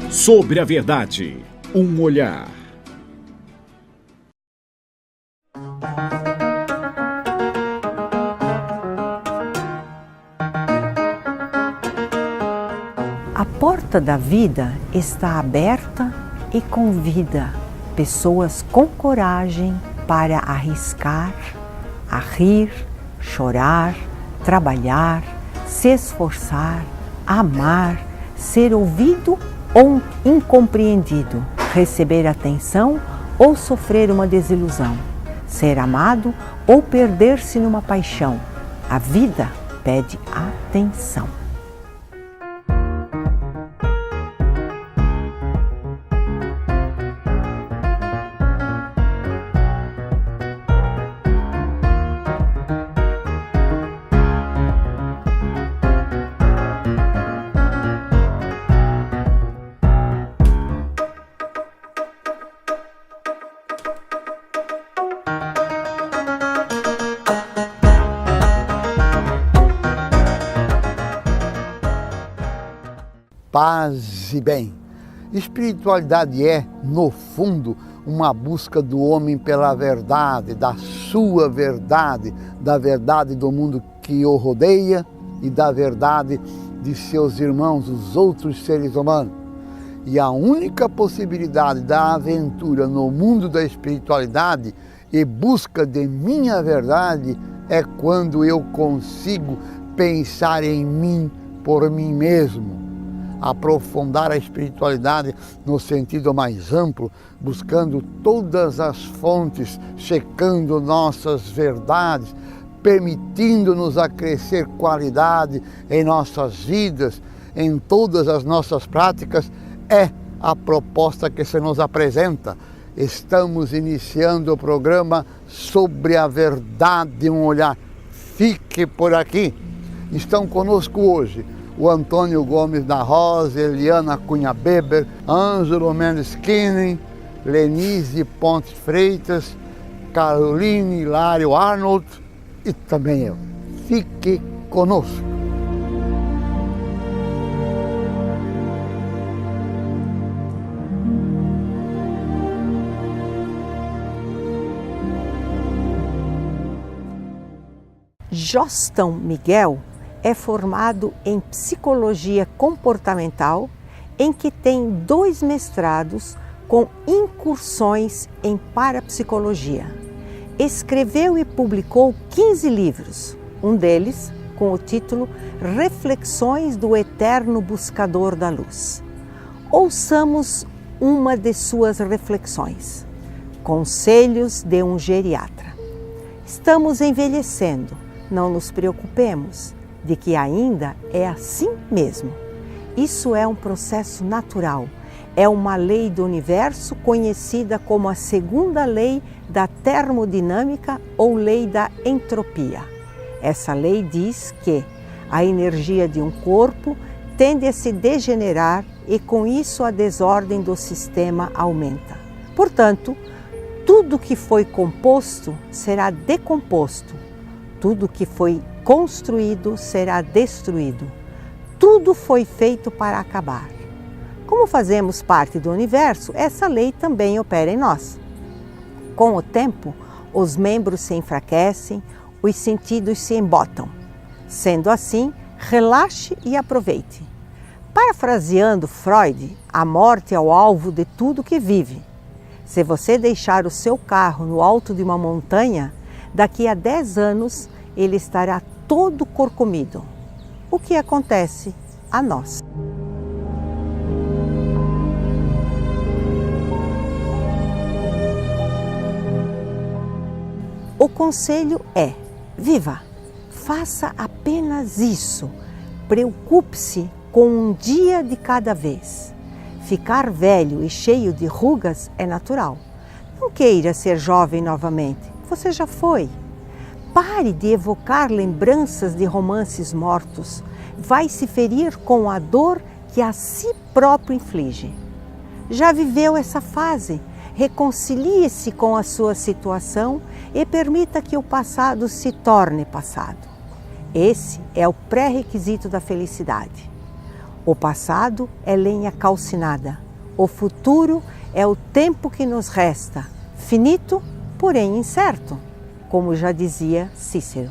Sobre a verdade, um olhar. A porta da vida está aberta e convida pessoas com coragem para arriscar, a rir, chorar, trabalhar, se esforçar, amar, ser ouvido ou incompreendido, receber atenção ou sofrer uma desilusão, ser amado ou perder-se numa paixão. A vida pede atenção. Paz e bem. Espiritualidade é, no fundo, uma busca do homem pela verdade, da sua verdade, da verdade do mundo que o rodeia e da verdade de seus irmãos, os outros seres humanos. E a única possibilidade da aventura no mundo da espiritualidade e busca de minha verdade é quando eu consigo pensar em mim por mim mesmo. Aprofundar a espiritualidade no sentido mais amplo, buscando todas as fontes, checando nossas verdades, permitindo-nos a crescer qualidade em nossas vidas, em todas as nossas práticas, é a proposta que se nos apresenta. Estamos iniciando o programa Sobre a Verdade, um olhar. Fique por aqui. Estão conosco hoje o Antônio Gomes da Rosa, Eliana Cunha Beber, Ângelo Mendes Kinen, Lenise Pontes Freitas, Caroline Hilário Arnold e também eu. Fique conosco. Jostão Miguel é formado em Psicologia Comportamental, em que tem 2 mestrados com incursões em Parapsicologia. Escreveu e publicou 15 livros, um deles com o título Reflexões do Eterno Buscador da Luz. Ouçamos uma de suas reflexões. Conselhos de um geriatra. Estamos envelhecendo, não nos preocupemos de que ainda é assim mesmo. Isso é um processo natural, é uma lei do universo conhecida como a segunda lei da termodinâmica ou lei da entropia. Essa lei diz que a energia de um corpo tende a se degenerar e com isso a desordem do sistema aumenta. Portanto, tudo que foi composto será decomposto, tudo que foi construído será destruído. Tudo foi feito para acabar. Como fazemos parte do universo, essa lei também opera em nós. Com o tempo, os membros se enfraquecem, os sentidos se embotam. Sendo assim, relaxe e aproveite. Parafraseando Freud, a morte é o alvo de tudo que vive. Se você deixar o seu carro no alto de uma montanha, daqui a 10 anos ele estará todo corcomido. O que acontece a nós? O conselho é: viva, faça apenas isso, preocupe-se com um dia de cada vez. Ficar velho e cheio de rugas é natural. Não queira ser jovem novamente, você já foi. Pare de evocar lembranças de romances mortos. Vai se ferir com a dor que a si próprio inflige. Já viveu essa fase? Reconcilie-se com a sua situação e permita que o passado se torne passado. Esse é o pré-requisito da felicidade. O passado é lenha calcinada. O futuro é o tempo que nos resta, finito, porém incerto, como já dizia Cícero.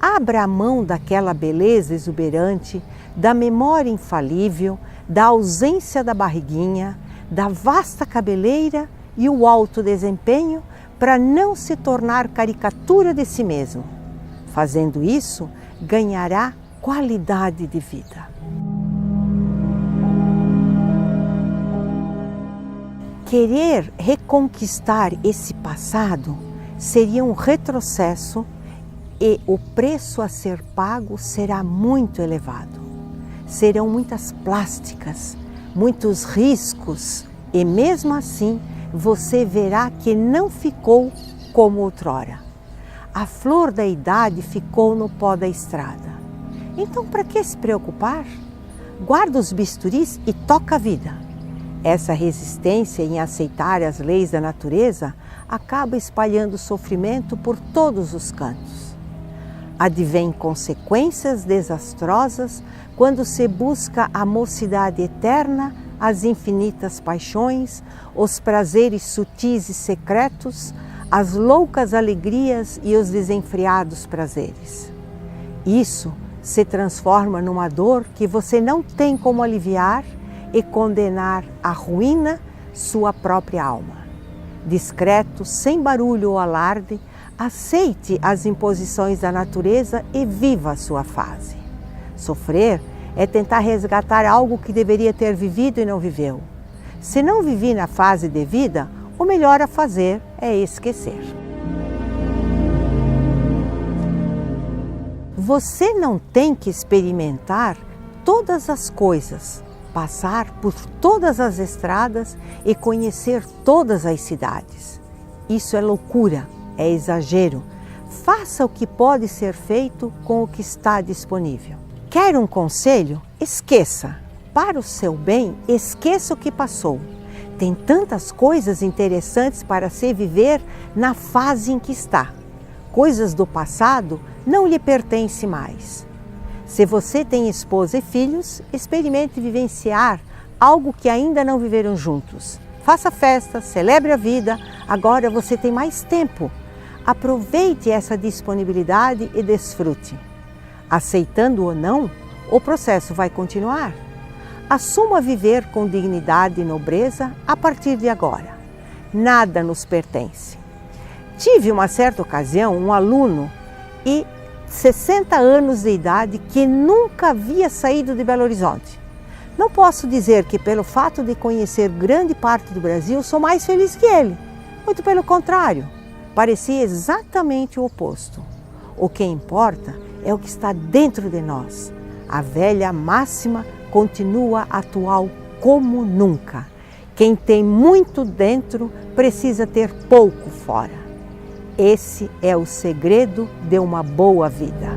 Abra a mão daquela beleza exuberante, da memória infalível, da ausência da barriguinha, da vasta cabeleira e o alto desempenho para não se tornar caricatura de si mesmo. Fazendo isso, ganhará qualidade de vida. Querer reconquistar esse passado seria um retrocesso e o preço a ser pago será muito elevado. Serão muitas plásticas, muitos riscos e mesmo assim você verá que não ficou como outrora. A flor da idade ficou no pó da estrada. Então, para que se preocupar? Guarda os bisturis e toca a vida. Essa resistência em aceitar as leis da natureza acaba espalhando sofrimento por todos os cantos. Advém consequências desastrosas quando se busca a mocidade eterna, as infinitas paixões, os prazeres sutis e secretos, as loucas alegrias e os desenfreados prazeres. Isso se transforma numa dor que você não tem como aliviar e condenar à ruína sua própria alma. Discreto, sem barulho ou alarde, aceite as imposições da natureza e viva a sua fase. Sofrer é tentar resgatar algo que deveria ter vivido e não viveu. Se não vivi na fase devida, o melhor a fazer é esquecer. Você não tem que experimentar todas as coisas, passar por todas as estradas e conhecer todas as cidades. Isso é loucura, é exagero. Faça o que pode ser feito com o que está disponível. Quer um conselho? Esqueça. Para o seu bem, esqueça o que passou. Tem tantas coisas interessantes para se viver na fase em que está. Coisas do passado não lhe pertencem mais. Se você tem esposa e filhos, experimente vivenciar algo que ainda não viveram juntos. Faça festa, celebre a vida, agora você tem mais tempo. Aproveite essa disponibilidade e desfrute. Aceitando ou não, o processo vai continuar. Assuma viver com dignidade e nobreza a partir de agora. Nada nos pertence. Tive uma certa ocasião um aluno e 60 anos de idade que nunca havia saído de Belo Horizonte. Não posso dizer que pelo fato de conhecer grande parte do Brasil sou mais feliz que ele. Muito pelo contrário, parecia exatamente o oposto. O que importa é o que está dentro de nós. A velha máxima continua atual como nunca. Quem tem muito dentro precisa ter pouco fora. Esse é o segredo de uma boa vida.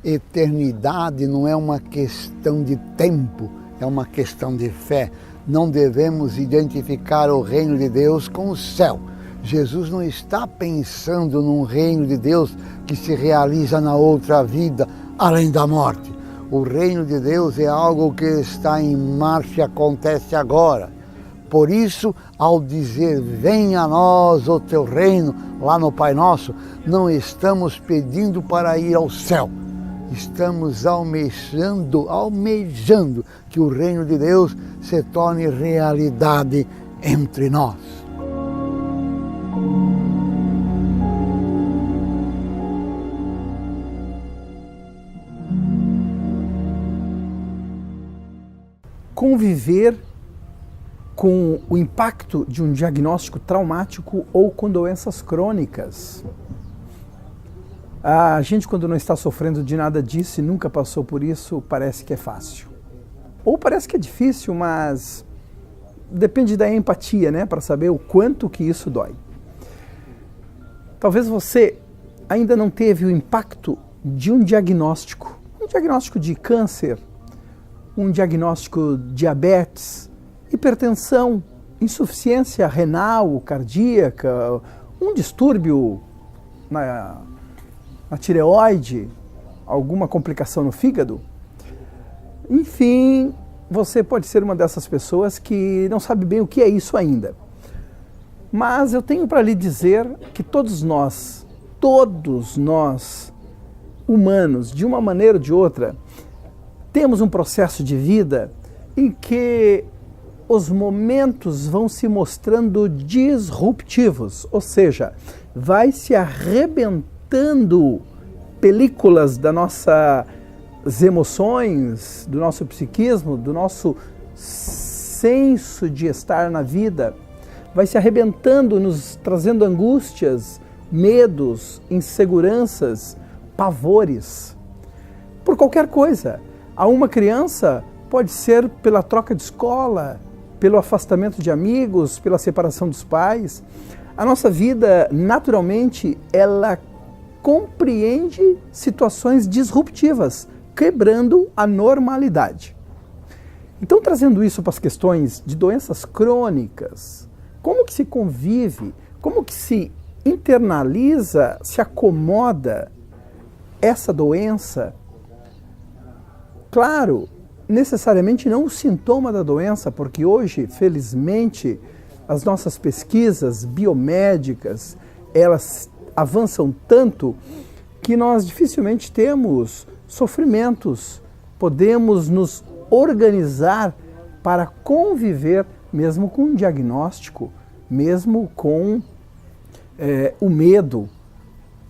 Eternidade não é uma questão de tempo, é uma questão de fé. Não devemos identificar o reino de Deus com o céu. Jesus não está pensando num reino de Deus que se realiza na outra vida, além da morte. O reino de Deus é algo que está em marcha e acontece agora. Por isso, ao dizer, venha a nós o teu reino, lá no Pai Nosso, não estamos pedindo para ir ao céu. Estamos almejando que o reino de Deus se torne realidade entre nós. Conviver com o impacto de um diagnóstico traumático ou com doenças crônicas. A gente, quando não está sofrendo de nada disso e nunca passou por isso, parece que é fácil. Ou parece que é difícil, mas depende da empatia, né? Para saber o quanto que isso dói. Talvez você ainda não teve o impacto de um diagnóstico de câncer, um diagnóstico de diabetes, hipertensão, insuficiência renal, cardíaca, um distúrbio na tireoide, alguma complicação no fígado. Enfim, você pode ser uma dessas pessoas que não sabe bem o que é isso ainda. Mas eu tenho para lhe dizer que todos nós, humanos, de uma maneira ou de outra, temos um processo de vida em que os momentos vão se mostrando disruptivos, ou seja, vai se arrebentando películas das nossas emoções, do nosso psiquismo, do nosso senso de estar na vida, vai se arrebentando, nos trazendo angústias, medos, inseguranças, pavores, por qualquer coisa. A uma criança pode ser pela troca de escola, pelo afastamento de amigos, pela separação dos pais. A nossa vida, naturalmente, ela compreende situações disruptivas, quebrando a normalidade. Então, trazendo isso para as questões de doenças crônicas, como que se convive, como que se internaliza, se acomoda essa doença? Claro, necessariamente não o sintoma da doença, porque hoje, felizmente, as nossas pesquisas biomédicas, elas avançam tanto que nós dificilmente temos sofrimentos, podemos nos organizar para conviver mesmo com um diagnóstico, mesmo com o medo,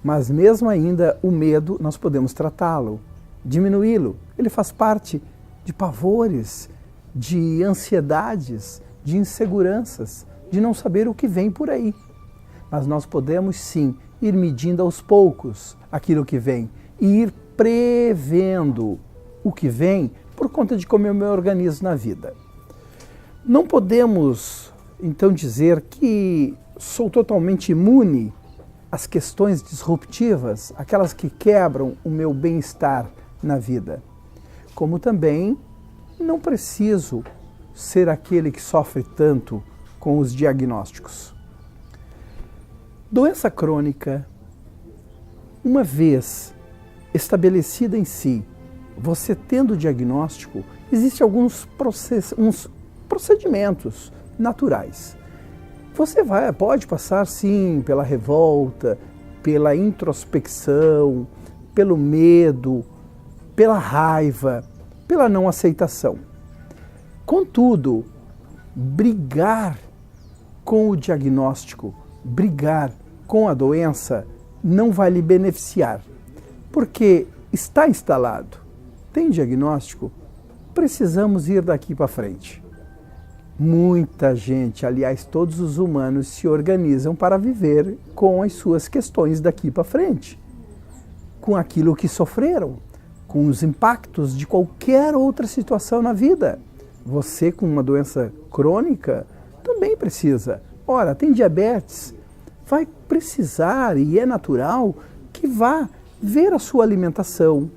mas mesmo ainda o medo nós podemos tratá-lo, diminuí-lo. Ele faz parte de pavores, de ansiedades, de inseguranças, de não saber o que vem por aí. Mas nós podemos sim ir medindo aos poucos aquilo que vem e ir prevendo o que vem por conta de como eu me organizo na vida. Não podemos então dizer que sou totalmente imune às questões disruptivas, aquelas que quebram o meu bem-estar na vida. Como também não preciso ser aquele que sofre tanto com os diagnósticos. Doença crônica, uma vez estabelecida em si, você tendo o diagnóstico, existem alguns procedimentos naturais. Você pode passar sim pela revolta, pela introspecção, pelo medo, pela raiva, pela não aceitação. Contudo, brigar com o diagnóstico, brigar com a doença, não vai lhe beneficiar, porque está instalado, tem diagnóstico, precisamos ir daqui para frente. Muita gente, aliás, todos os humanos se organizam para viver com as suas questões daqui para frente, com aquilo que sofreram, com os impactos de qualquer outra situação na vida. Você com uma doença crônica também precisa. Ora, tem diabetes, vai precisar, e é natural, que vá ver a sua alimentação.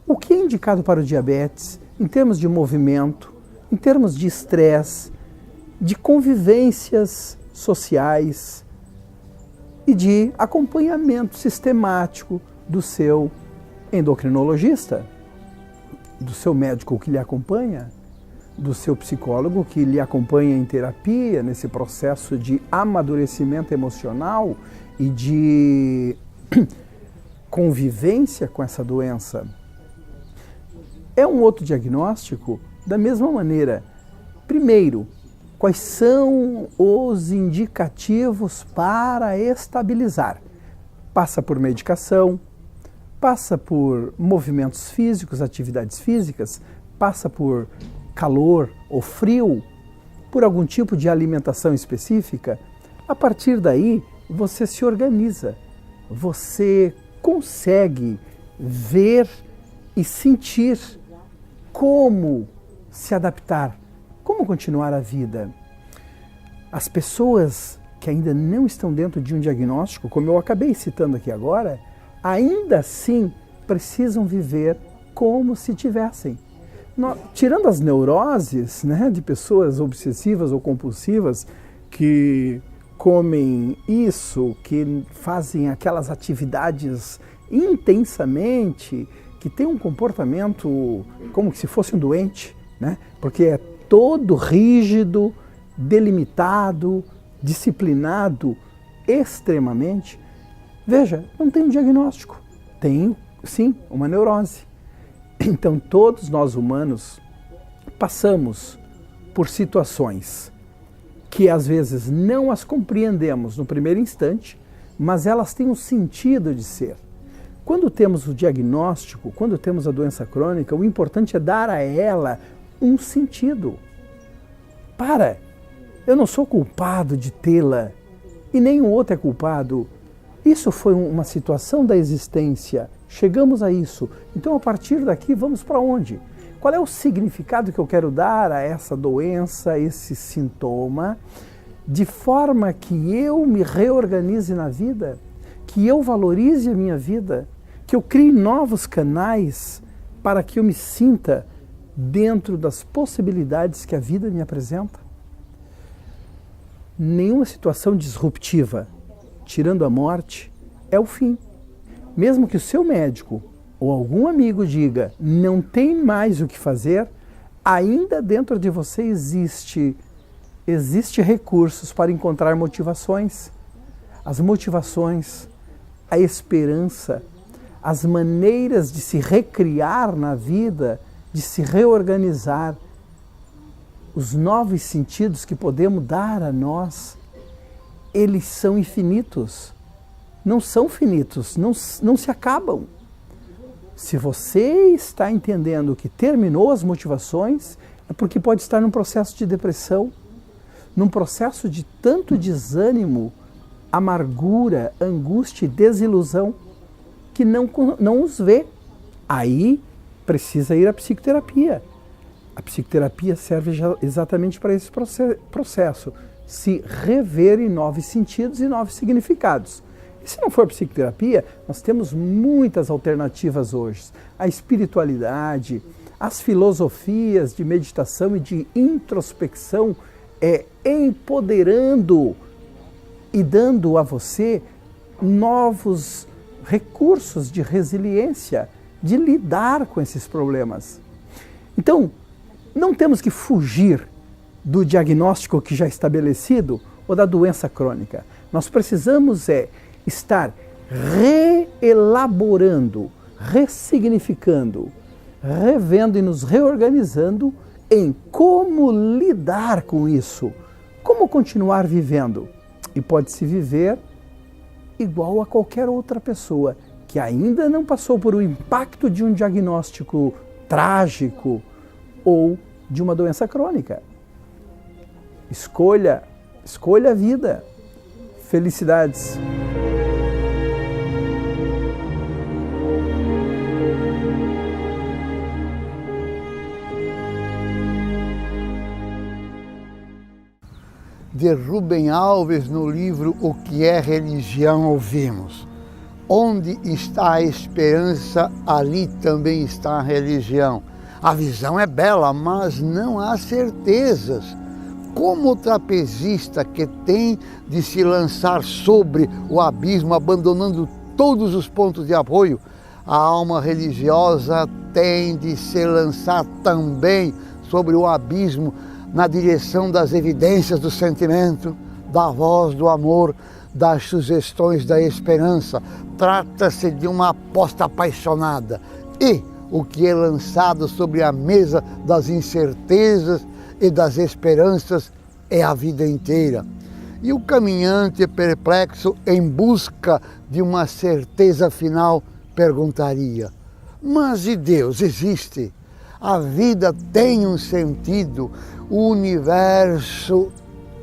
O que é indicado para o diabetes em termos de movimento, em termos de estresse, de convivências sociais e de acompanhamento sistemático do seu endocrinologista, do seu médico que lhe acompanha, do seu psicólogo que lhe acompanha em terapia, nesse processo de amadurecimento emocional e de convivência com essa doença. É um outro diagnóstico da mesma maneira. Primeiro, quais são os indicativos para estabilizar? Passa por medicação, passa por movimentos físicos, atividades físicas, passa por calor ou frio, por algum tipo de alimentação específica. A partir daí, você se organiza, você consegue ver e sentir como se adaptar, como continuar a vida. As pessoas que ainda não estão dentro de um diagnóstico, como eu acabei citando aqui agora, ainda assim precisam viver como se tivessem. tirando as neuroses, né, de pessoas obsessivas ou compulsivas que comem isso, que fazem aquelas atividades intensamente, que tem um comportamento como se fosse um doente, né? Porque é todo rígido, delimitado, disciplinado extremamente. Veja, não tem um diagnóstico, tem sim uma neurose. Então todos nós humanos passamos por situações que às vezes não as compreendemos no primeiro instante, mas elas têm um sentido de ser. Quando temos o diagnóstico, quando temos a doença crônica, o importante é dar a ela um sentido. Eu não sou culpado de tê-la e nenhum outro é culpado. Isso foi uma situação da existência, chegamos a isso. Então a partir daqui vamos para onde? Qual é o significado que eu quero dar a essa doença, a esse sintoma, de forma que eu me reorganize na vida, que eu valorize a minha vida, que eu crie novos canais para que eu me sinta dentro das possibilidades que a vida me apresenta? Nenhuma situação disruptiva, tirando a morte, é o fim. Mesmo que o seu médico ou algum amigo diga não tem mais o que fazer, ainda dentro de você existe recursos para encontrar motivações. As motivações, a esperança, as maneiras de se recriar na vida, de se reorganizar, os novos sentidos que podemos dar a nós, eles são infinitos. Não são finitos, não se acabam. Se você está entendendo que terminou as motivações, é porque pode estar num processo de depressão, num processo de tanto desânimo, amargura, angústia e desilusão, que não os vê. Aí precisa ir à psicoterapia. A psicoterapia serve exatamente para esse processo, se rever em novos sentidos e novos significados. E se não for psicoterapia, nós temos muitas alternativas hoje. A espiritualidade, as filosofias de meditação e de introspecção, empoderando e dando a você novos recursos de resiliência, de lidar com esses problemas. Então, não temos que fugir do diagnóstico que já é estabelecido ou da doença crônica. Nós precisamos estar reelaborando, ressignificando, revendo e nos reorganizando em como lidar com isso, como continuar vivendo. E pode-se viver igual a qualquer outra pessoa que ainda não passou por o impacto de um diagnóstico trágico ou de uma doença crônica. Escolha a vida. Felicidades! De Rubem Alves, no livro O que é Religião, ouvimos: onde está a esperança, ali também está a religião. A visão é bela, mas não há certezas. Como o trapezista que tem de se lançar sobre o abismo, abandonando todos os pontos de apoio, a alma religiosa tem de se lançar também sobre o abismo, na direção das evidências do sentimento, da voz do amor, das sugestões da esperança. Trata-se de uma aposta apaixonada. E o que é lançado sobre a mesa das incertezas e das esperanças é a vida inteira. E o caminhante perplexo em busca de uma certeza final perguntaria: mas e Deus existe? A vida tem um sentido? O universo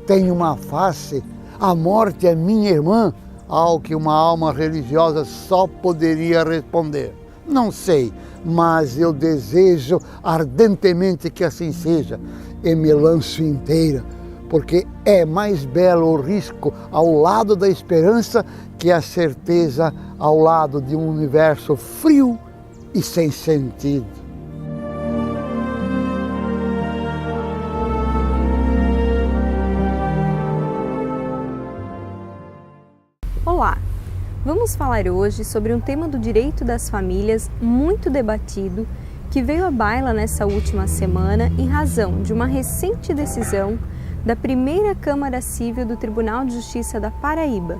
tem uma face? A morte é minha irmã? Ao que uma alma religiosa só poderia responder: não sei, mas eu desejo ardentemente que assim seja, e me lanço inteira, porque é mais belo o risco ao lado da esperança que a certeza ao lado de um universo frio e sem sentido. vamos falar hoje sobre um tema do direito das famílias muito debatido que veio à baila nessa última semana em razão de uma recente decisão da primeira Câmara Civil do Tribunal de Justiça da Paraíba,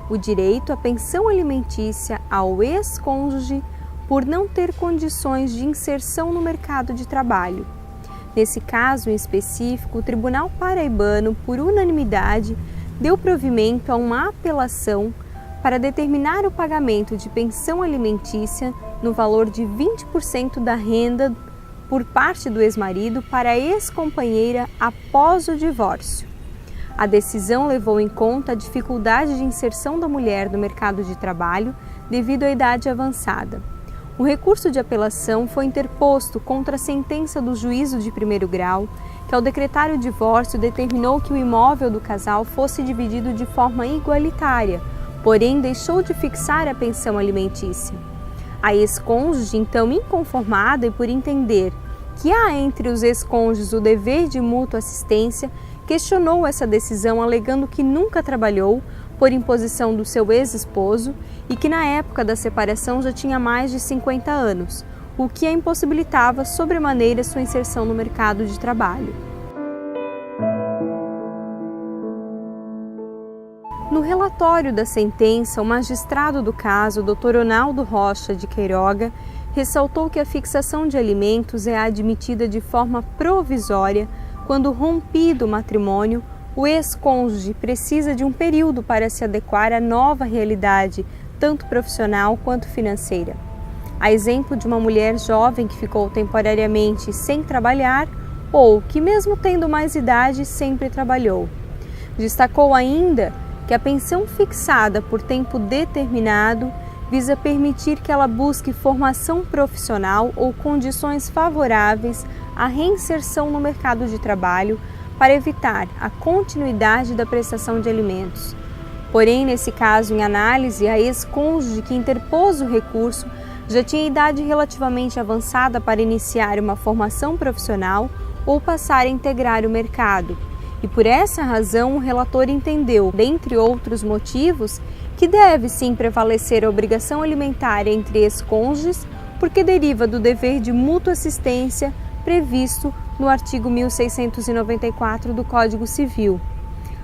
o direito à pensão alimentícia ao ex-cônjuge por não ter condições de inserção no mercado de trabalho. Nesse caso em específico, o Tribunal Paraibano, por unanimidade, deu provimento a uma apelação para determinar o pagamento de pensão alimentícia no valor de 20% da renda por parte do ex-marido para a ex-companheira após o divórcio. A decisão levou em conta a dificuldade de inserção da mulher no mercado de trabalho devido à idade avançada. O recurso de apelação foi interposto contra a sentença do juízo de primeiro grau, que ao decretar o divórcio determinou que o imóvel do casal fosse dividido de forma igualitária, porém deixou de fixar a pensão alimentícia. A ex-cônjuge, então inconformada e por entender que há entre os ex-cônjuges o dever de mútua assistência, questionou essa decisão alegando que nunca trabalhou por imposição do seu ex-esposo e que na época da separação já tinha mais de 50 anos, o que a impossibilitava sobremaneira sua inserção no mercado de trabalho. No relatório da sentença, o magistrado do caso, Dr. Ronaldo Rocha de Queiroga, ressaltou que a fixação de alimentos é admitida de forma provisória quando, rompido o matrimônio, o ex-cônjuge precisa de um período para se adequar à nova realidade, tanto profissional quanto financeira. A exemplo de uma mulher jovem que ficou temporariamente sem trabalhar ou que, mesmo tendo mais idade, sempre trabalhou. Destacou ainda que a pensão fixada por tempo determinado visa permitir que ela busque formação profissional ou condições favoráveis à reinserção no mercado de trabalho para evitar a continuidade da prestação de alimentos. Porém, nesse caso em análise, a ex-cônjuge que interpôs o recurso já tinha idade relativamente avançada para iniciar uma formação profissional ou passar a integrar o mercado. E por essa razão, o relator entendeu, dentre outros motivos, que deve sim prevalecer a obrigação alimentar entre ex-cônjuges, porque deriva do dever de mútua assistência previsto no artigo 1694 do Código Civil.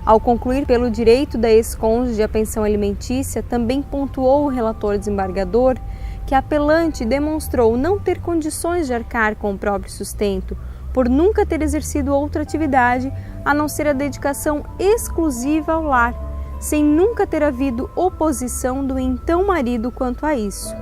Ao concluir pelo direito da ex-cônjuge à pensão alimentícia, também pontuou o relator desembargador que a apelante demonstrou não ter condições de arcar com o próprio sustento, por nunca ter exercido outra atividade a não ser a dedicação exclusiva ao lar, sem nunca ter havido oposição do então marido quanto a isso.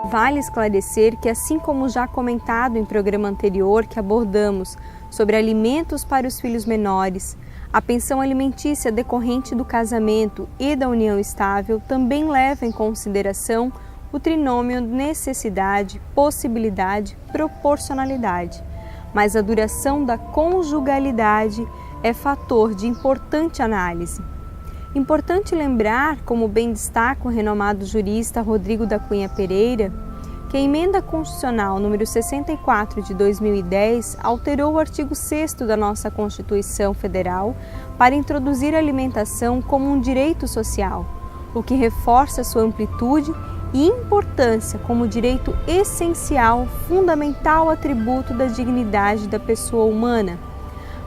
Vale esclarecer que, assim como já comentado em programa anterior que abordamos sobre alimentos para os filhos menores, a pensão alimentícia decorrente do casamento e da união estável também leva em consideração o trinômio necessidade, possibilidade, proporcionalidade. Mas a duração da conjugalidade é fator de importante análise. Importante lembrar, como bem destaca o renomado jurista Rodrigo da Cunha Pereira, que a Emenda Constitucional número 64 de 2010 alterou o artigo 6º da nossa Constituição Federal para introduzir a alimentação como um direito social, o que reforça sua amplitude e importância como direito essencial, fundamental atributo da dignidade da pessoa humana.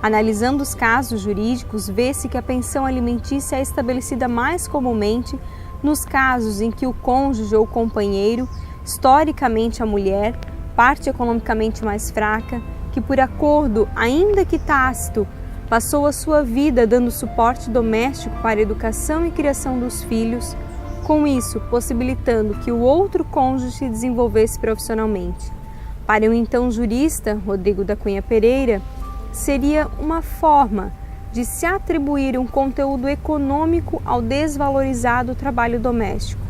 Analisando os casos jurídicos, vê-se que a pensão alimentícia é estabelecida mais comumente nos casos em que o cônjuge ou companheiro, historicamente a mulher, parte economicamente mais fraca, que por acordo, ainda que tácito, passou a sua vida dando suporte doméstico para a educação e criação dos filhos, com isso possibilitando que o outro cônjuge se desenvolvesse profissionalmente. Para o então jurista Rodrigo da Cunha Pereira, seria uma forma de se atribuir um conteúdo econômico ao desvalorizado trabalho doméstico.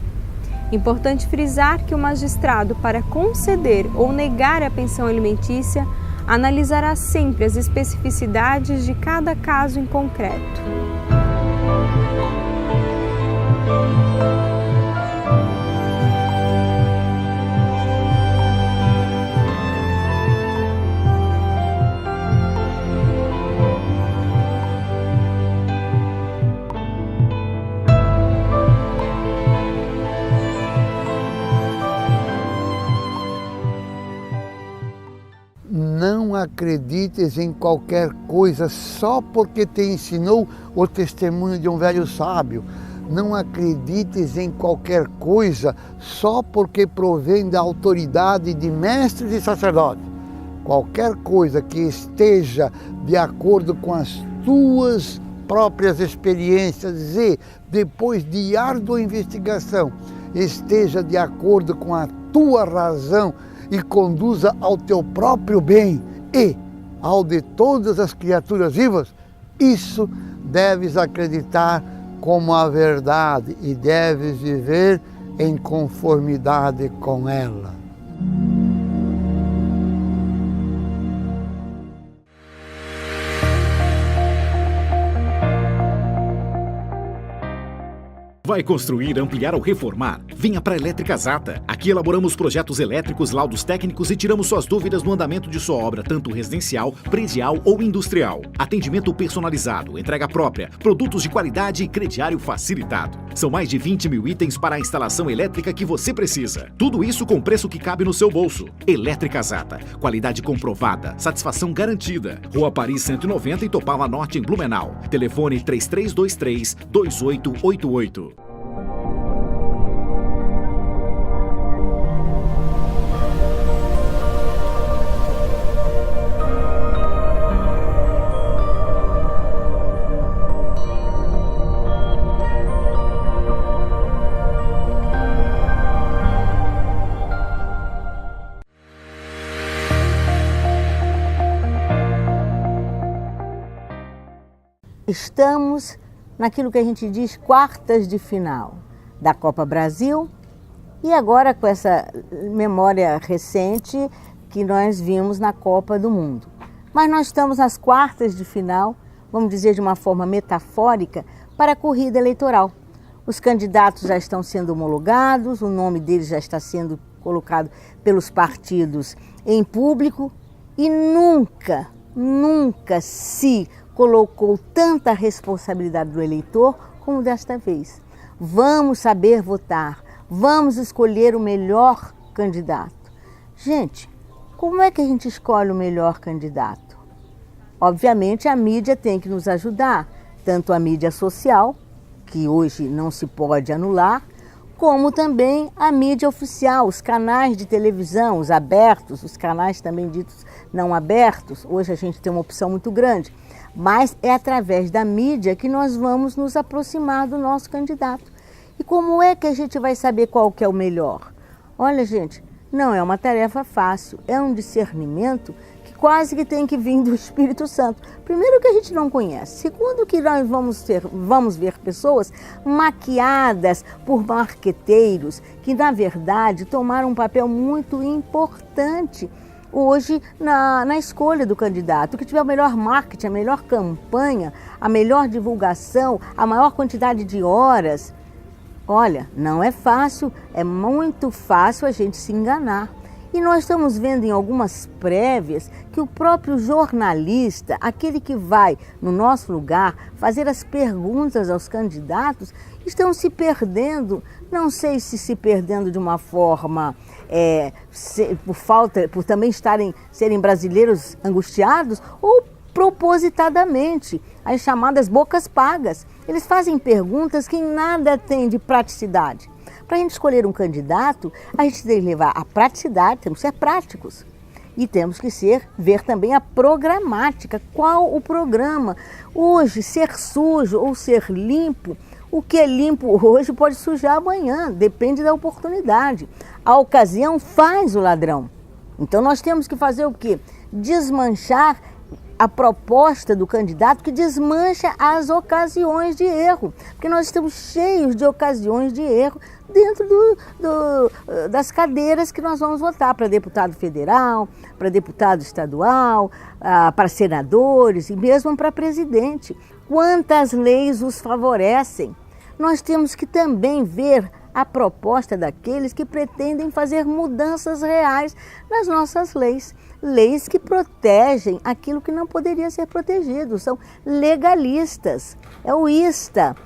Importante frisar que o magistrado, para conceder ou negar a pensão alimentícia, analisará sempre as especificidades de cada caso em concreto. não acredites em qualquer coisa só porque te ensinou o testemunho de um velho sábio. Não acredites em qualquer coisa só porque provém da autoridade de mestres e sacerdotes. Qualquer coisa que esteja de acordo com as tuas próprias experiências e, depois de árdua investigação, esteja de acordo com a tua razão e conduza ao teu próprio bem e ao de todas as criaturas vivas, isso deves acreditar como a verdade e deves viver em conformidade com ela. Vai construir, ampliar ou reformar? Venha para a Elétrica Zata. Aqui elaboramos projetos elétricos, laudos técnicos e tiramos suas dúvidas no andamento de sua obra, tanto residencial, predial ou industrial. Atendimento personalizado, entrega própria, produtos de qualidade e crediário facilitado. São mais de 20 mil itens para a instalação elétrica que você precisa. Tudo isso com preço que cabe no seu bolso. Elétrica Zata. Qualidade comprovada, satisfação garantida. Rua Paris 190 em Topava Norte, em Blumenau. Telefone 3323-2888. Estamos naquilo que a gente diz quartas de final da Copa Brasil e agora com essa memória recente que nós vimos na Copa do Mundo. Mas nós estamos nas quartas de final, vamos dizer de uma forma metafórica, para a corrida eleitoral. Os candidatos já estão sendo homologados, o nome deles já está sendo colocado pelos partidos em público e nunca se colocou tanta responsabilidade do eleitor como desta vez. Vamos saber votar, vamos escolher o melhor candidato. Gente, como é que a gente escolhe o melhor candidato? Obviamente a mídia tem que nos ajudar, tanto a mídia social, que hoje não se pode anular, como também a mídia oficial, os canais de televisão, os abertos, os canais também ditos não abertos. Hoje a gente tem uma opção muito grande. Mas é através da mídia que nós vamos nos aproximar do nosso candidato. E como é que a gente vai saber qual que é o melhor? Olha, gente, não é uma tarefa fácil, é um discernimento que quase que tem que vir do Espírito Santo. Primeiro que a gente não conhece, segundo que nós vamos ver pessoas maquiadas por marqueteiros que, na verdade, tomaram um papel muito importante hoje na escolha do candidato, que tiver o melhor marketing, a melhor campanha, a melhor divulgação, a maior quantidade de horas. Olha, não é fácil, é muito fácil a gente se enganar. E nós estamos vendo em algumas prévias que o próprio jornalista, aquele que vai no nosso lugar fazer as perguntas aos candidatos, estão se perdendo, não sei se perdendo de uma forma por também serem brasileiros angustiados ou propositadamente, as chamadas bocas pagas. Eles fazem perguntas que nada tem de praticidade. Para a gente escolher um candidato, a gente tem que levar a praticidade, temos que ser práticos. E temos que ver também a programática, qual o programa. Hoje, ser sujo ou ser limpo, o que é limpo hoje pode sujar amanhã, depende da oportunidade. A ocasião faz o ladrão. Então nós temos que fazer o quê? Desmanchar a proposta do candidato que desmancha as ocasiões de erro. Porque nós estamos cheios de ocasiões de erro dentro das cadeiras que nós vamos votar para deputado federal, para deputado estadual, para senadores e mesmo para presidente. Quantas leis os favorecem? Nós temos que também ver a proposta daqueles que pretendem fazer mudanças reais nas nossas leis. Leis que protegem aquilo que não poderia ser protegido, são legalistas, é o ISTA,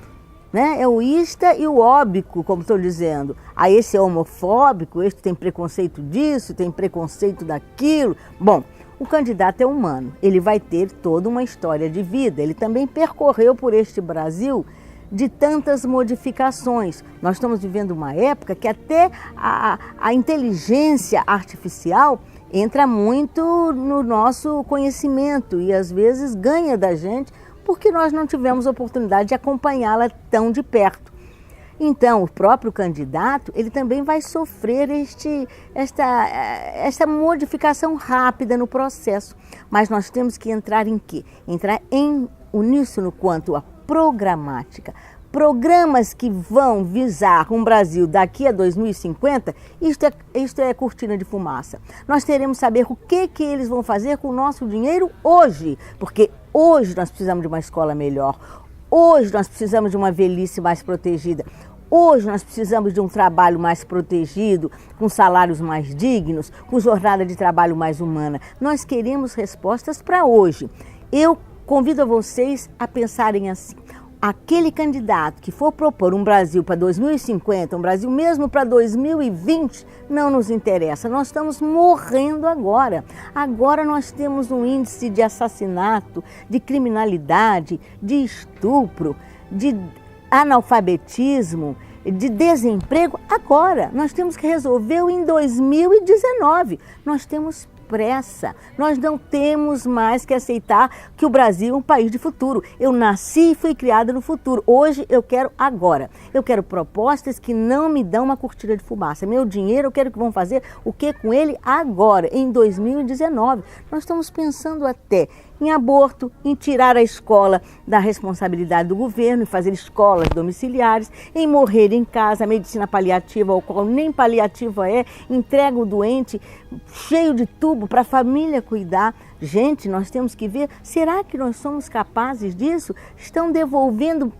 né? É o ISTA e o óbico, como estou dizendo. Aí esse é homofóbico, esse tem preconceito disso, tem preconceito daquilo. Bom, O candidato é humano, ele vai ter toda uma história de vida, ele também percorreu por este Brasil de tantas modificações. Nós estamos vivendo uma época que até a inteligência artificial entra muito no nosso conhecimento e às vezes ganha da gente porque nós não tivemos oportunidade de acompanhá-la tão de perto. Então, o próprio candidato, ele também vai sofrer esta modificação rápida no processo. Mas nós temos que entrar em quê? Entrar em uníssono quanto a programática. Programas que vão visar um Brasil daqui a 2050, isto é cortina de fumaça. Nós teremos que saber o que eles vão fazer com o nosso dinheiro hoje, porque hoje nós precisamos de uma escola melhor, hoje nós precisamos de uma velhice mais protegida, hoje nós precisamos de um trabalho mais protegido, com salários mais dignos, com jornada de trabalho mais humana. Nós queremos respostas para hoje. Eu convido a vocês a pensarem assim. Aquele candidato que for propor um Brasil para 2050, um Brasil mesmo para 2020, não nos interessa. Nós estamos morrendo agora. Agora nós temos um índice de assassinato, de criminalidade, de estupro, de analfabetismo, de desemprego. Agora, nós temos que resolver em 2019. Nós temos pressa. Nós não temos mais que aceitar que o Brasil é um país de futuro. Eu nasci e fui criada no futuro. Hoje eu quero agora. Eu quero propostas que não me dão uma cortina de fumaça. Meu dinheiro, eu quero que vão fazer o que com ele agora, em 2019. Nós estamos pensando até em aborto, em tirar a escola da responsabilidade do governo, em fazer escolas domiciliares, em morrer em casa, a medicina paliativa, ou qual nem paliativa é, entrega o doente cheio de tubo para a família cuidar. Gente, nós temos que ver, será que nós somos capazes disso? Estão devolvendo,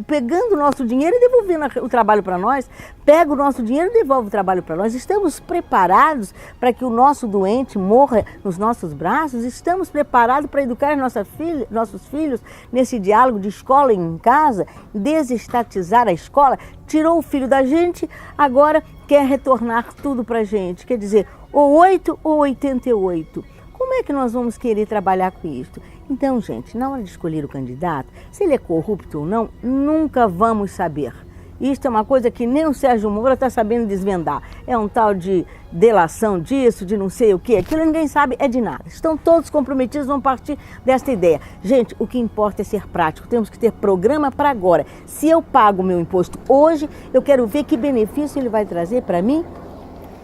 pegando o nosso dinheiro e devolvendo o trabalho para nós? Pega o nosso dinheiro e devolve o trabalho para nós. Estamos preparados para que o nosso doente morra nos nossos braços? Estamos preparados para educar nossos filhos nesse diálogo de escola em casa? Desestatizar a escola? Tirou o filho da gente, agora quer retornar tudo para a gente. Quer dizer, ou 8 ou 88. Como é que nós vamos querer trabalhar com isso? Então, gente, na hora de escolher o candidato, se ele é corrupto ou não, nunca vamos saber. Isto é uma coisa que nem o Sérgio Moro está sabendo desvendar. É um tal de delação disso, de não sei o que, aquilo ninguém sabe, é de nada. Estão todos comprometidos, vão partir desta ideia. Gente, o que importa é ser prático, temos que ter programa para agora. Se eu pago o meu imposto hoje, eu quero ver que benefício ele vai trazer para mim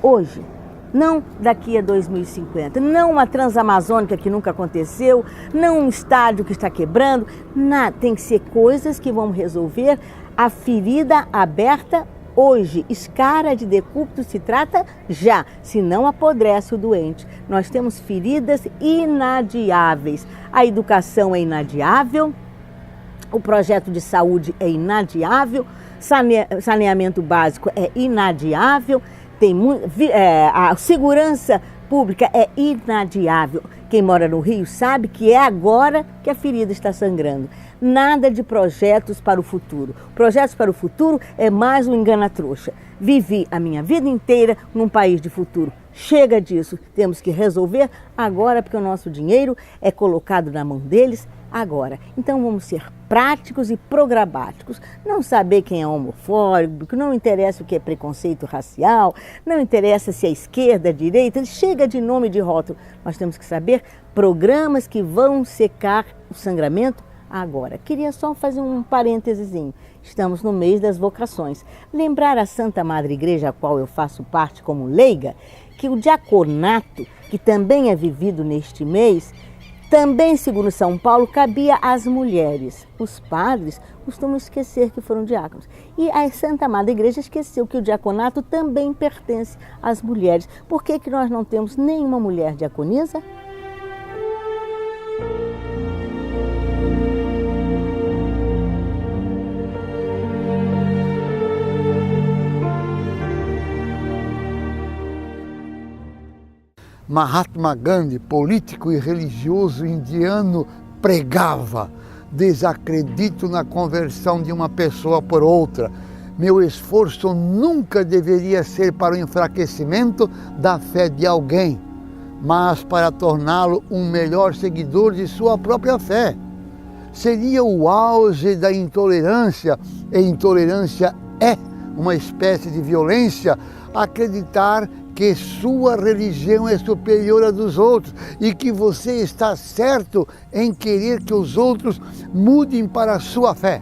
hoje. Não daqui a 2050, não uma transamazônica que nunca aconteceu, não um estádio que está quebrando, nada. Tem que ser coisas que vão resolver a ferida aberta hoje. Escara de decúbito se trata já, senão apodrece o doente. Nós temos feridas inadiáveis. A educação é inadiável, o projeto de saúde é inadiável, saneamento básico é inadiável, a segurança pública é inadiável. Quem mora no Rio sabe que é agora que a ferida está sangrando. Nada de projetos para o futuro. Projetos para o futuro é mais um engana-trouxa. Vivi a minha vida inteira num país de futuro. Chega disso, temos que resolver agora, porque o nosso dinheiro é colocado na mão deles agora. Então vamos ser práticos e programáticos. Não saber quem é homofóbico, não interessa o que é preconceito racial, não interessa se é esquerda, direita, chega de nome de rótulo. Nós temos que saber programas que vão secar o sangramento agora. Queria só fazer um parêntesezinho. Estamos no mês das vocações. Lembrar a Santa Madre Igreja, a qual eu faço parte como leiga, que o diaconato, que também é vivido neste mês, também, segundo São Paulo, cabia às mulheres. Os padres costumam esquecer que foram diáconos. E a Santa Madre Igreja esqueceu que o diaconato também pertence às mulheres. Por que nós não temos nenhuma mulher diaconisa? Mahatma Gandhi, político e religioso indiano, pregava: desacredito na conversão de uma pessoa por outra. Meu esforço nunca deveria ser para o enfraquecimento da fé de alguém. mas para torná-lo um melhor seguidor de sua própria fé. Seria o auge da intolerância, e intolerância é uma espécie de violência, acreditar que sua religião é superior à dos outros e que você está certo em querer que os outros mudem para a sua fé.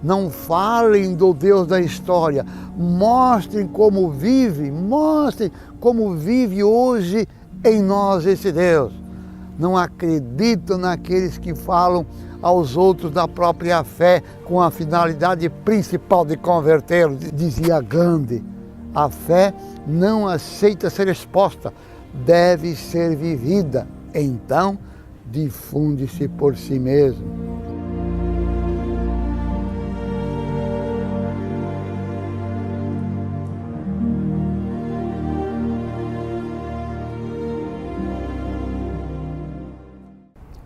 Não falem do Deus da história, mostrem como vive hoje em nós esse Deus. Não acreditam naqueles que falam aos outros da própria fé com a finalidade principal de convertê-los. Dizia Gandhi, a fé não aceita ser exposta, deve ser vivida, então difunde-se por si mesmo.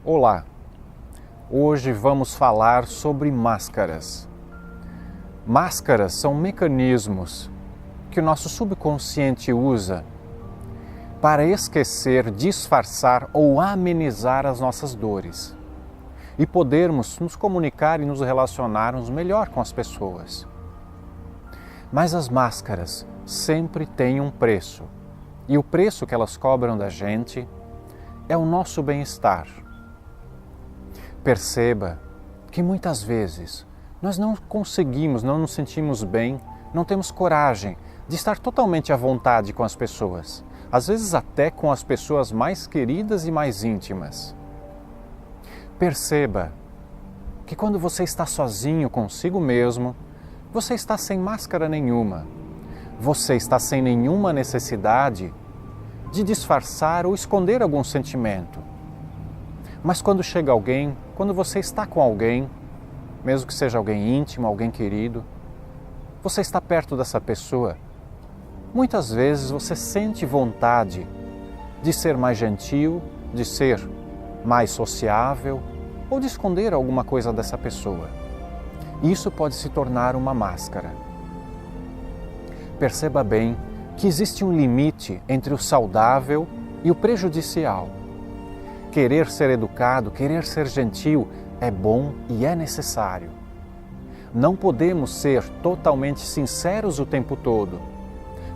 Olá, hoje vamos falar sobre máscaras. Máscaras são mecanismos que o nosso subconsciente usa para esquecer, disfarçar ou amenizar as nossas dores e podermos nos comunicar e nos relacionarmos melhor com as pessoas. Mas as máscaras sempre têm um preço, e o preço que elas cobram da gente é o nosso bem-estar. Perceba que muitas vezes nós não conseguimos, não nos sentimos bem, não temos coragem de estar totalmente à vontade com as pessoas, às vezes até com as pessoas mais queridas e mais íntimas. Perceba que quando você está sozinho consigo mesmo, você está sem máscara nenhuma, você está sem nenhuma necessidade de disfarçar ou esconder algum sentimento. Mas quando chega alguém, quando você está com alguém, mesmo que seja alguém íntimo, alguém querido, você está perto dessa pessoa, muitas vezes você sente vontade de ser mais gentil, de ser mais sociável ou de esconder alguma coisa dessa pessoa. Isso pode se tornar uma máscara. Perceba bem que existe um limite entre o saudável e o prejudicial. Querer ser educado, querer ser gentil é bom e é necessário. Não podemos ser totalmente sinceros o tempo todo,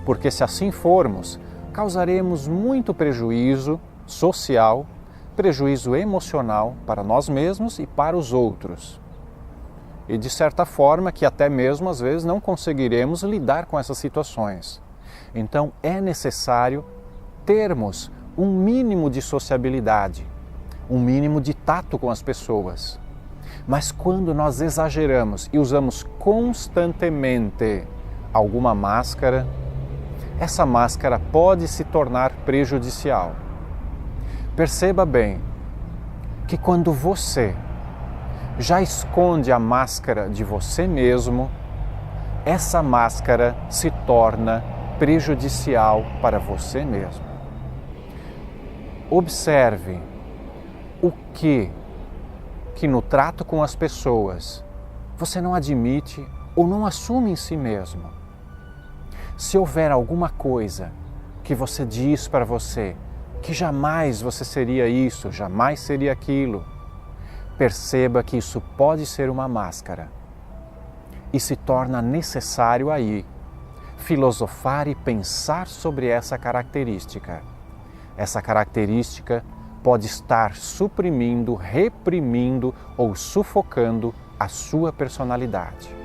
porque se assim formos, causaremos muito prejuízo social, prejuízo emocional para nós mesmos e para os outros. E de certa forma que até mesmo às vezes não conseguiremos lidar com essas situações. Então é necessário termos um mínimo de sociabilidade, um mínimo de tato com as pessoas. Mas quando nós exageramos e usamos constantemente alguma máscara, essa máscara pode se tornar prejudicial. Perceba bem que quando você já esconde a máscara de você mesmo, essa máscara se torna prejudicial para você mesmo. Observe o que no trato com as pessoas você não admite ou não assume em si mesmo. Se houver alguma coisa que você diz para você que jamais você seria isso, jamais seria aquilo, perceba que isso pode ser uma máscara e se torna necessário aí filosofar e pensar sobre essa característica. Essa característica pode estar suprimindo, reprimindo ou sufocando a sua personalidade.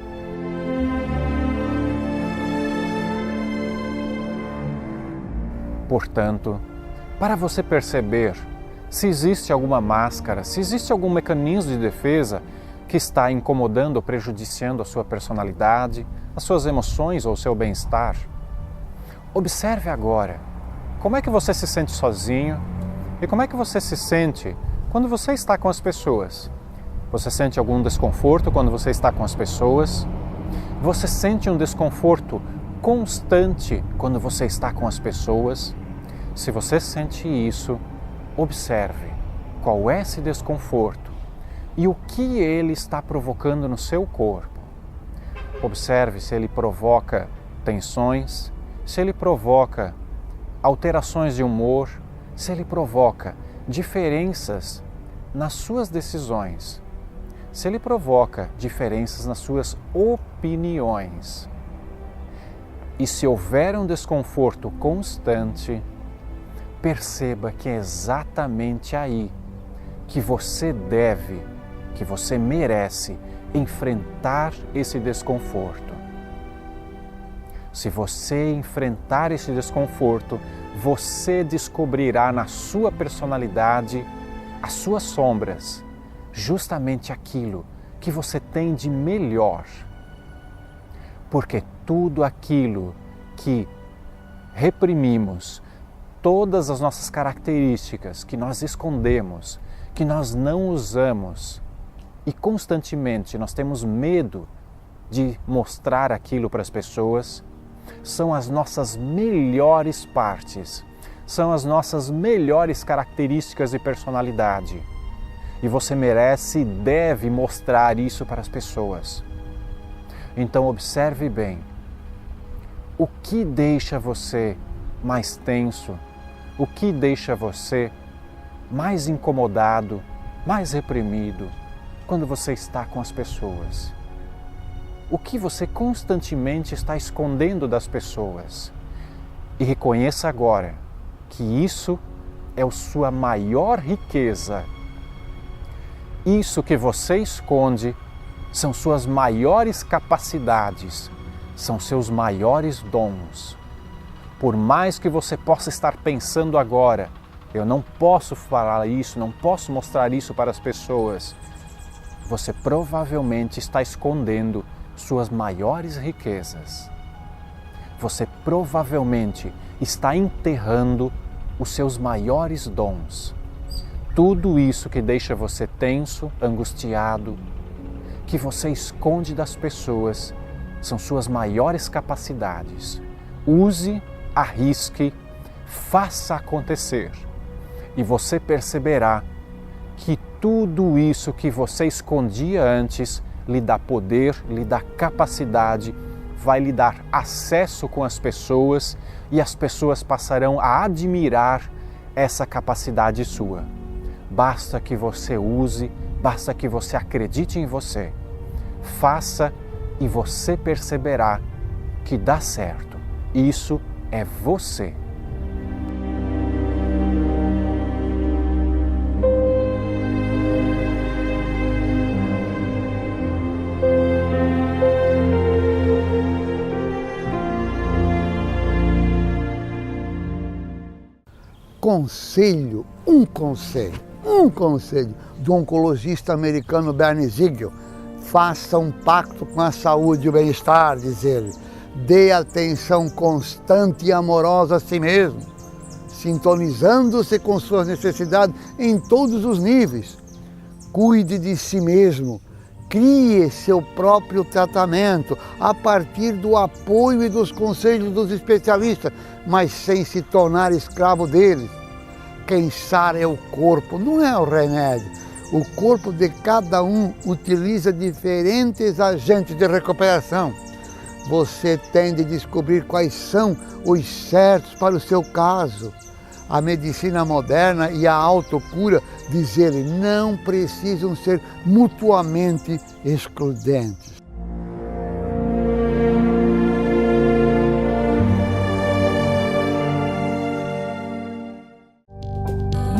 Portanto, para você perceber se existe alguma máscara, se existe algum mecanismo de defesa que está incomodando ou prejudiciando a sua personalidade, as suas emoções ou o seu bem-estar, observe agora como é que você se sente sozinho e como é que você se sente quando você está com as pessoas. Você sente algum desconforto quando você está com as pessoas? Você sente um desconforto constante quando você está com as pessoas? Se você sente isso, observe qual é esse desconforto e o que ele está provocando no seu corpo. Observe se ele provoca tensões, se ele provoca alterações de humor, se ele provoca diferenças nas suas decisões, se ele provoca diferenças nas suas opiniões. E se houver um desconforto constante, perceba que é exatamente aí que você deve, que você merece enfrentar esse desconforto. Se você enfrentar esse desconforto, você descobrirá na sua personalidade as suas sombras, justamente aquilo que você tem de melhor. Porque tudo aquilo que reprimimos, todas as nossas características que nós escondemos, que nós não usamos e constantemente nós temos medo de mostrar aquilo para as pessoas, são as nossas melhores partes, são as nossas melhores características de personalidade. E você merece e deve mostrar isso para as pessoas. Então observe bem, o que deixa você mais tenso, o que deixa você mais incomodado, mais reprimido quando você está com as pessoas. O que você constantemente está escondendo das pessoas. E reconheça agora que isso é a sua maior riqueza. Isso que você esconde são suas maiores capacidades, são seus maiores dons. Por mais que você possa estar pensando agora, eu não posso falar isso, não posso mostrar isso para as pessoas, você provavelmente está escondendo suas maiores riquezas. Você provavelmente está enterrando os seus maiores dons. Tudo isso que deixa você tenso, angustiado, que você esconde das pessoas, são suas maiores capacidades. Use, arrisque, faça acontecer. E você perceberá que tudo isso que você escondia antes lhe dá poder, lhe dá capacidade, vai lhe dar acesso com as pessoas e as pessoas passarão a admirar essa capacidade sua. Basta que você use, basta que você acredite em você. Faça e você perceberá que dá certo. Isso é você. Um conselho do oncologista americano Bernie Siegel: faça um pacto com a saúde e o bem-estar, diz ele. Dê atenção constante e amorosa a si mesmo, sintonizando-se com suas necessidades em todos os níveis. Cuide de si mesmo, crie seu próprio tratamento a partir do apoio e dos conselhos dos especialistas, mas sem se tornar escravo deles. Quem sara é o corpo, não é o remédio. O corpo de cada um utiliza diferentes agentes de recuperação. Você tem de descobrir quais são os certos para o seu caso. A medicina moderna e a autocura, diz ele, não precisam ser mutuamente excludentes.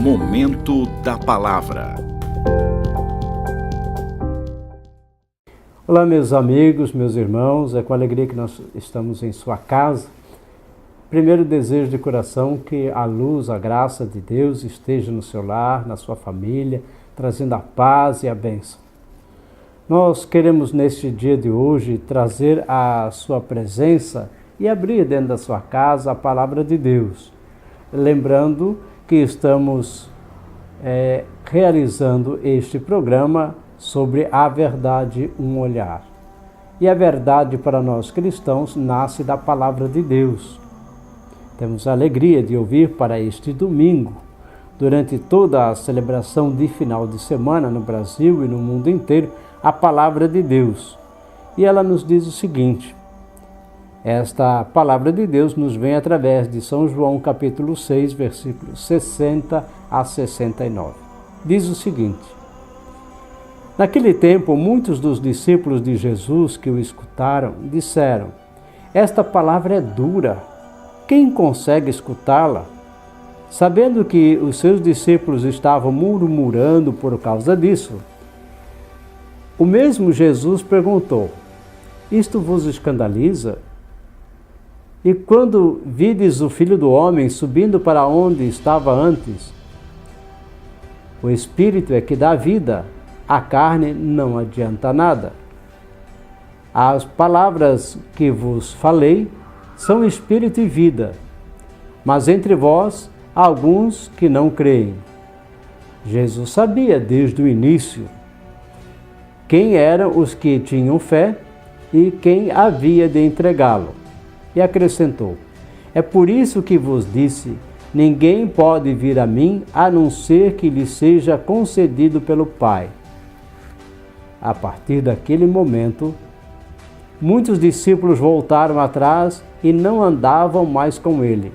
Momento da Palavra. Olá, meus amigos, meus irmãos, é com alegria que nós estamos em sua casa. Primeiro desejo de coração que a luz, a graça de Deus esteja no seu lar, na sua família, trazendo a paz e a bênção. Nós queremos neste dia de hoje trazer a sua presença e abrir dentro da sua casa a palavra de Deus, lembrando que estamos realizando este programa sobre a verdade, um olhar. E a verdade para nós cristãos nasce da palavra de Deus. Temos a alegria de ouvir para este domingo, durante toda a celebração de final de semana no Brasil e no mundo inteiro, a palavra de Deus. E ela nos diz o seguinte: Esta palavra de Deus nos vem através de São João, capítulo 6, versículos 60 a 69. Diz o seguinte: naquele tempo, muitos dos discípulos de Jesus que o escutaram disseram: esta palavra é dura, quem consegue escutá-la? Sabendo que os seus discípulos estavam murmurando por causa disso, o mesmo Jesus perguntou: isto vos escandaliza? E quando vides o Filho do Homem subindo para onde estava antes, o Espírito é que dá vida, a carne não adianta nada. As palavras que vos falei são Espírito e vida, mas entre vós há alguns que não creem. Jesus sabia desde o início quem eram os que tinham fé e quem havia de entregá-lo. E acrescentou: é por isso que vos disse, ninguém pode vir a mim a não ser que lhe seja concedido pelo Pai. A partir daquele momento, muitos discípulos voltaram atrás e não andavam mais com ele.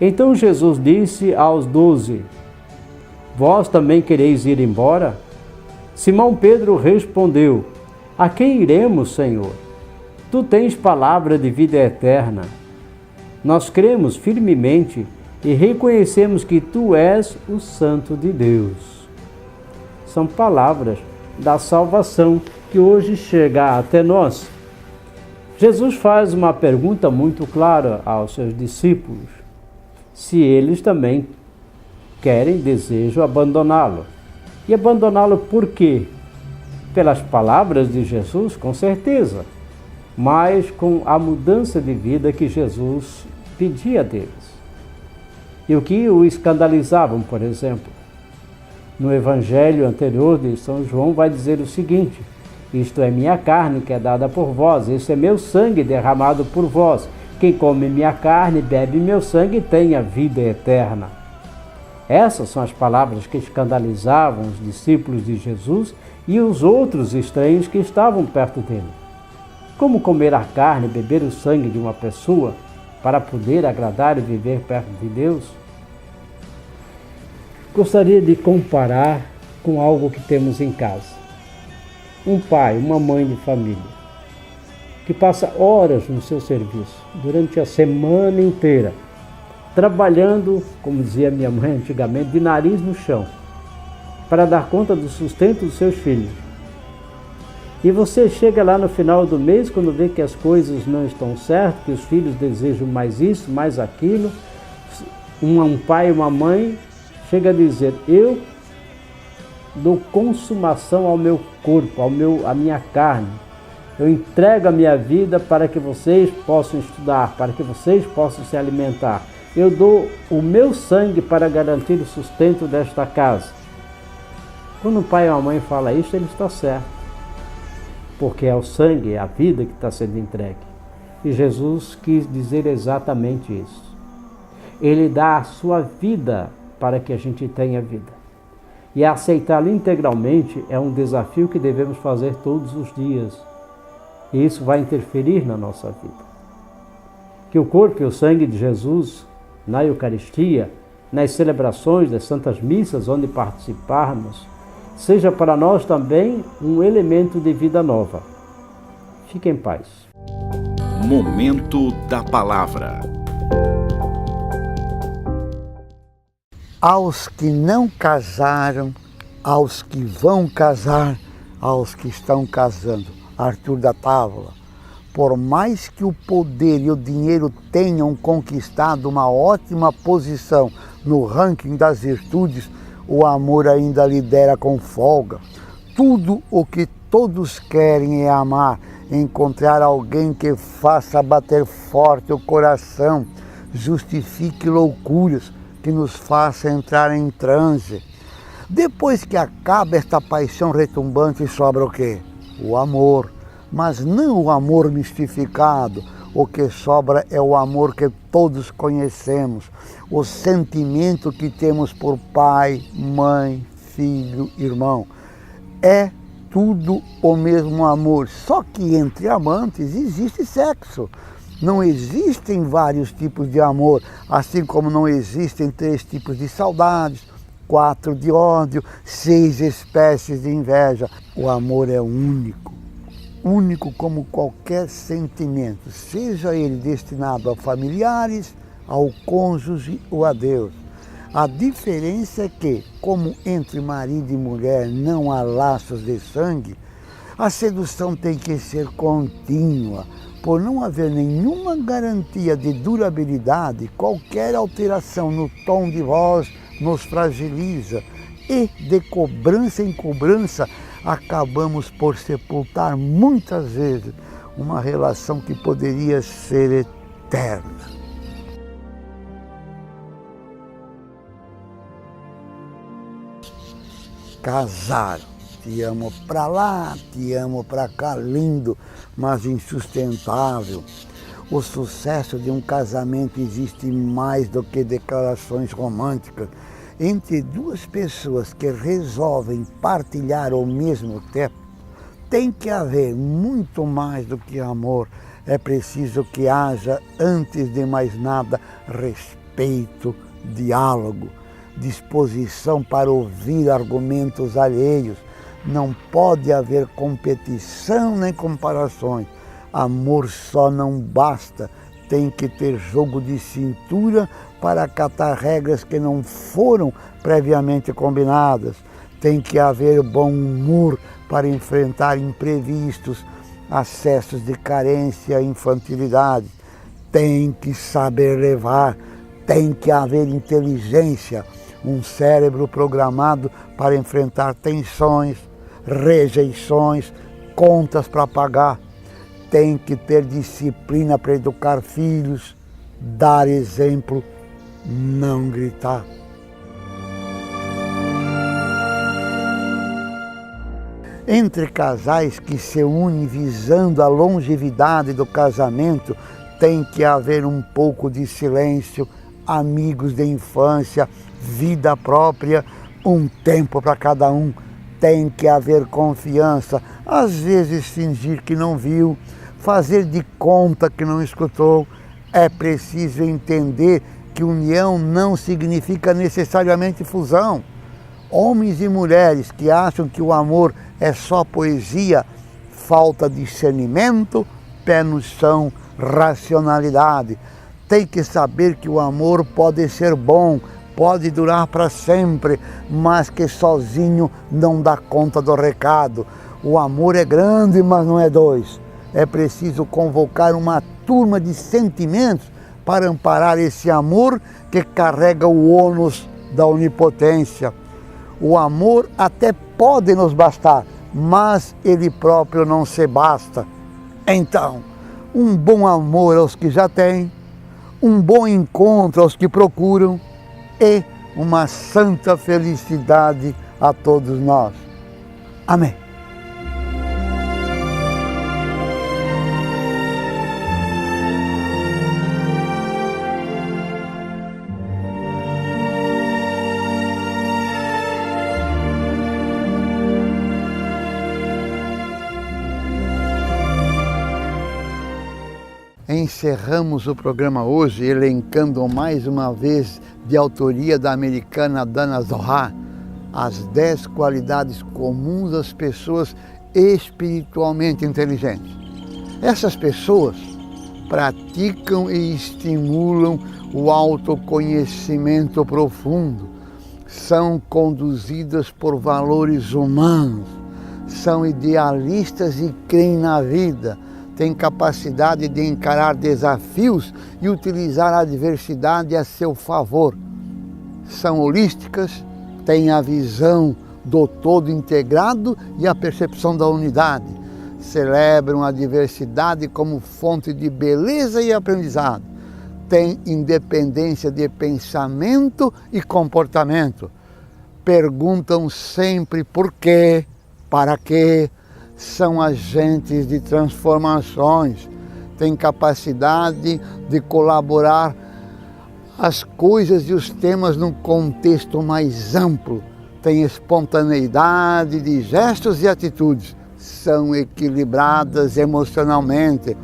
Então Jesus disse aos 12: vós também quereis ir embora? Simão Pedro respondeu: a quem iremos, Senhor? Tu tens palavra de vida eterna. Nós cremos firmemente e reconhecemos que Tu és o Santo de Deus. São palavras da salvação que hoje chega até nós. Jesus faz uma pergunta muito clara aos seus discípulos: se eles também querem, desejam abandoná-lo. E abandoná-lo por quê? Pelas palavras de Jesus, com certeza, mas com a mudança de vida que Jesus pedia deles. E o que o escandalizavam, por exemplo. No evangelho anterior de São João vai dizer o seguinte: isto é minha carne que é dada por vós, este é meu sangue derramado por vós. Quem come minha carne e bebe meu sangue tem a vida eterna. Essas são as palavras que escandalizavam os discípulos de Jesus e os outros estranhos que estavam perto dele. Como comer a carne e beber o sangue de uma pessoa para poder agradar e viver perto de Deus? Gostaria de comparar com algo que temos em casa. Um pai, uma mãe de família, que passa horas no seu serviço, durante a semana inteira, trabalhando, como dizia minha mãe antigamente, de nariz no chão, para dar conta do sustento dos seus filhos. E você chega lá no final do mês, quando vê que as coisas não estão certas, que os filhos desejam mais isso, mais aquilo, um pai e uma mãe chega a dizer: eu dou consumação ao meu corpo, à minha carne. Eu entrego a minha vida para que vocês possam estudar, para que vocês possam se alimentar. Eu dou o meu sangue para garantir o sustento desta casa. Quando o pai ou a mãe fala isso, ele está certo. Porque é o sangue, é a vida que está sendo entregue. E Jesus quis dizer exatamente isso. Ele dá a sua vida para que a gente tenha vida. E aceitá-lo integralmente é um desafio que devemos fazer todos os dias. E isso vai interferir na nossa vida. Que o corpo e o sangue de Jesus, na Eucaristia, nas celebrações das Santas Missas onde participarmos, seja para nós também um elemento de vida nova. Fique em paz. Momento da Palavra. Aos que não casaram, aos que vão casar, aos que estão casando. Arthur da Távola. Por mais que o poder e o dinheiro tenham conquistado uma ótima posição no ranking das virtudes, o amor ainda lidera com folga. Tudo o que todos querem é amar, encontrar alguém que faça bater forte o coração, justifique loucuras, que nos faça entrar em transe. Depois que acaba esta paixão retumbante, sobra o quê? O amor, mas não o amor mistificado. O que sobra é o amor que todos conhecemos, o sentimento que temos por pai, mãe, filho, irmão. É tudo o mesmo amor, só que entre amantes existe sexo. Não existem vários tipos de amor, assim como não existem 3 tipos de saudades, 4 de ódio, 6 espécies de inveja. O amor é único, único como qualquer sentimento, seja ele destinado a familiares, ao cônjuge ou a Deus. A diferença é que, como entre marido e mulher não há laços de sangue, a sedução tem que ser contínua. Por não haver nenhuma garantia de durabilidade, qualquer alteração no tom de voz nos fragiliza e, de cobrança em cobrança, acabamos por sepultar muitas vezes uma relação que poderia ser eterna. Casaram. Te amo pra lá, te amo pra cá, lindo, mas insustentável. O sucesso de um casamento existe mais do que declarações românticas. Entre 2 pessoas que resolvem partilhar o mesmo tempo, tem que haver muito mais do que amor. É preciso que haja, antes de mais nada, respeito, diálogo, disposição para ouvir argumentos alheios. Não pode haver competição nem comparações. Amor só não basta. Tem que ter jogo de cintura para acatar regras que não foram previamente combinadas. Tem que haver bom humor para enfrentar imprevistos, acessos de carência e infantilidade. Tem que saber levar. Tem que haver inteligência, um cérebro programado para enfrentar tensões, rejeições, contas para pagar. Tem que ter disciplina para educar filhos, dar exemplo, não gritar. Entre casais que se unem visando a longevidade do casamento, tem que haver um pouco de silêncio, amigos de infância, vida própria, um tempo para cada um. Tem que haver confiança, às vezes fingir que não viu, fazer de conta que não escutou. É preciso entender que união não significa necessariamente fusão. Homens e mulheres que acham que o amor é só poesia, falta discernimento, pé no chão, racionalidade. Tem que saber que o amor pode ser bom, pode durar para sempre, mas que sozinho não dá conta do recado. O amor é grande, mas não é 2. É preciso convocar uma turma de sentimentos para amparar esse amor que carrega o ônus da onipotência. O amor até pode nos bastar, mas ele próprio não se basta. Então, um bom amor aos que já têm, um bom encontro aos que procuram e uma santa felicidade a todos nós. Amém. Encerramos o programa hoje elencando mais uma vez, de autoria da americana Dana Zohar, as 10 qualidades comuns às pessoas espiritualmente inteligentes. Essas pessoas praticam e estimulam o autoconhecimento profundo, são conduzidas por valores humanos, são idealistas e creem na vida, têm capacidade de encarar desafios e utilizar a adversidade a seu favor. São holísticas, têm a visão do todo integrado e a percepção da unidade. Celebram a diversidade como fonte de beleza e aprendizado. Têm independência de pensamento e comportamento. Perguntam sempre por quê, para quê. São agentes de transformações, têm capacidade de colaborar as coisas e os temas num contexto mais amplo, têm espontaneidade de gestos e atitudes, são equilibradas emocionalmente,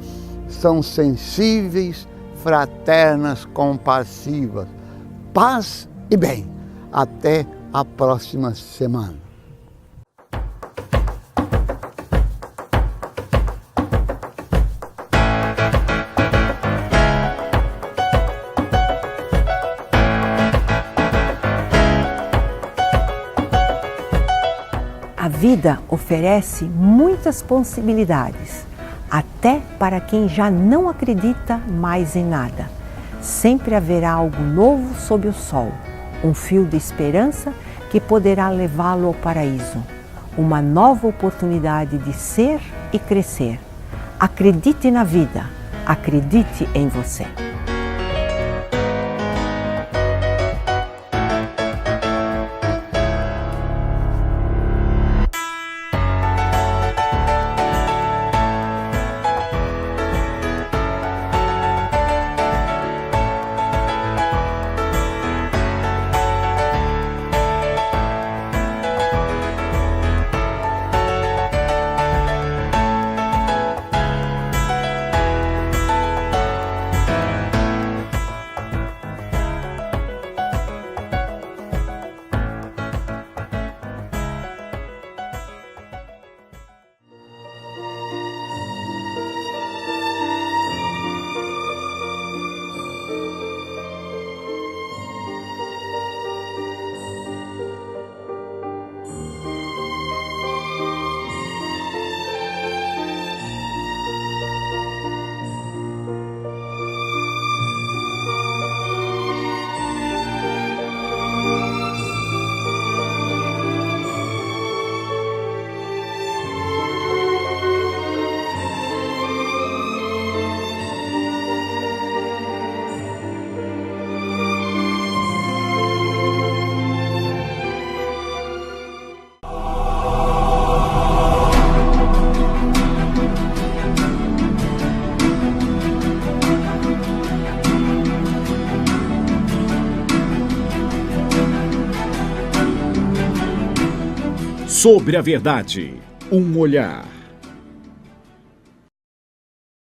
são sensíveis, fraternas, compassivas. Paz e bem. Até a próxima semana. A vida oferece muitas possibilidades, até para quem já não acredita mais em nada. Sempre haverá algo novo sob o sol, um fio de esperança que poderá levá-lo ao paraíso. Uma nova oportunidade de ser e crescer. Acredite na vida, acredite em você. Sobre a verdade, um olhar.